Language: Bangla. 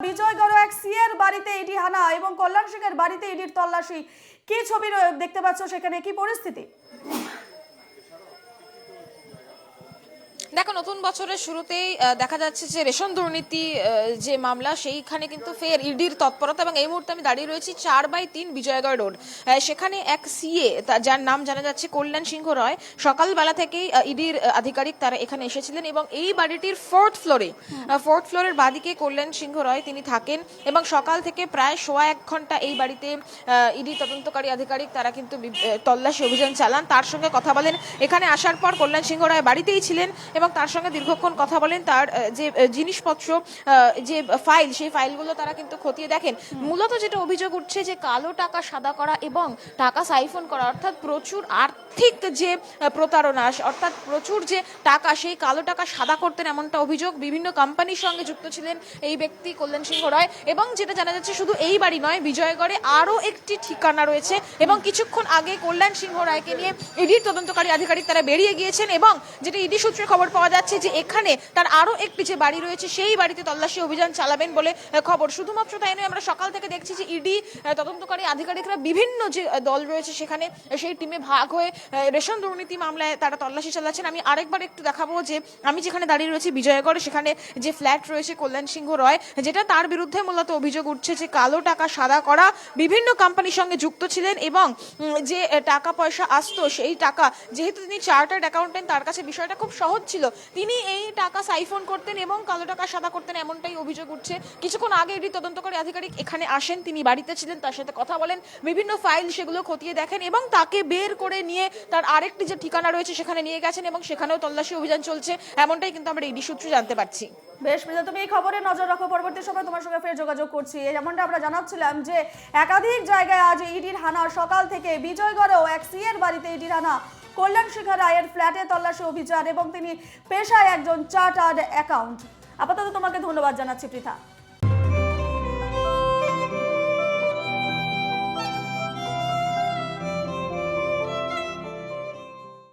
বিজয়গড় এক সিএর বাড়িতে ইডি হানা এবং কল্যাণ সিংহের বাড়িতে ইডির তল্লাশি। কি ছবি দেখতে পাচ্ছ সেখানে, কি পরিস্থিতি? দেখো, নতুন বছরের শুরুতেই দেখা যাচ্ছে যে রেশন দুর্নীতি যে মামলা, সেইখানে কিন্তু ফের ইডির তৎপরতা। এবং এই মুহূর্তে আমি দাঁড়িয়ে রয়েছি 4/3 বিজয়গড় রোড। সেখানে এক সিএ, যার নাম জানা যাচ্ছে কল্যাণ সিংহ রয়, সকালবেলা থেকেই ইডির আধিকারিক তারা এখানে এসেছিলেন এবং এই বাড়িটির ফোর্থ ফ্লোরের বাদিকে কল্যাণ সিংহ রয় তিনি থাকেন। এবং সকাল থেকে প্রায় 1.25 ঘন্টা এই বাড়িতে ইডি তদন্তকারী আধিকারিক তারা কিন্তু তল্লাশি অভিযান চালান। তার সঙ্গে কথা বলেন। এখানে আসার পর কল্যাণ সিংহ রায় বাড়িতেই ছিলেন এবং তার সঙ্গে দীর্ঘক্ষণ কথা বলেন। তার যে জিনিসপত্র, যে ফাইল, সেই ফাইলগুলো তারা কিন্তু খতিয়ে দেখেন। মূলত যেটা অভিযোগ উঠছে যে কালো টাকা সাদা করা এবং টাকা সাইফন করা, অর্থাৎ প্রচুর আর্থিক যে প্রতারণা, অর্থাৎ প্রচুর যে টাকা, সেই কালো টাকা সাদা করতেন এমনটা অভিযোগ। বিভিন্ন কোম্পানির সঙ্গে যুক্ত ছিলেন এই ব্যক্তি কল্যাণ সিংহ রয়। এবং যেটা জানা যাচ্ছে শুধু এই বাড়ি নয়, বিজয়গড়ে আরও একটি ঠিকানা রয়েছে। এবং কিছুক্ষণ আগে কল্যাণ সিংহ রায়কে নিয়ে ইডির তদন্তকারী আধিকারিক তারা বেরিয়ে গিয়েছেন। এবং যেটা ইডি সূত্রে খবর পাওয়া যাচ্ছে যে এখানে তার আরও একটি যে বাড়ি রয়েছে সেই বাড়িতে তল্লাশি অভিযান চালাবেন বলে খবর। শুধুমাত্র তাই নয়, আমরা সকাল থেকে দেখছি যে ইডি তদন্তকারী আধিকারিকরা বিভিন্ন যে দল রয়েছে সেখানে, সেই টিমে ভাগ হয়ে রেশন দুর্নীতি মামলায় তারা তল্লাশি চালাচ্ছেন। আমি আরেকবার একটু দেখাবো যে আমি যেখানে দাঁড়িয়ে রয়েছি বিজয়গড়ে, সেখানে যে ফ্ল্যাট রয়েছে কল্যাণ সিংহ রয়, যেটা তার বিরুদ্ধে মূলত অভিযোগ উঠছে যে কালো টাকা সাদা করা, বিভিন্ন কোম্পানির সঙ্গে যুক্ত ছিলেন এবং যে টাকা পয়সা আসতো সেই টাকা, যেহেতু তিনি চার্টার্ড অ্যাকাউন্টেন্ট, তার কাছে বিষয়টা খুব সহজ ছিল, তিনি এই টাকা সাইফন করতেন এবং কালো টাকা সাদা করতেন, এমনটাই অভিযোগ উঠছে। কিছুক্ষণ আগে ইডি তদন্তকারী আধিকারিক এখানে আসেন, তিনি বাড়িতে ছিলেন, তার সাথে কথা বলেন, বিভিন্ন ফাইল সেগুলো খতিয়ে দেখেন এবং তাকে বের করে নিয়ে তার আরেকটি যে ঠিকানা রয়েছে সেখানে নিয়ে গেছেন এবং সেখানেও তল্লাশি অভিযান চলছে, এমনটাই কিন্তু আমরা ইডি সূত্রে জানতে পারছি। বেশ, তুমি এই খবরে নজর রাখো, পরবর্তী সময় তোমার সঙ্গে ফের যোগাযোগ করছি। যেমনটা আমরা জানাচ্ছিলাম যে একাধিক জায়গায় আজ ইডির হানা, সকাল থেকে বিজয়গড়েও এক সিএর বাড়িতে ইডির হানা, কল্যাণ সিংহ রায়ের ফ্ল্যাটে তল্লাশি অভিযান এবং তিনি পেশায় একজন চার্টার্ড অ্যাকাউন্ট। আপাতত তোমাকে ধন্যবাদ জানাচ্ছি পৃথা।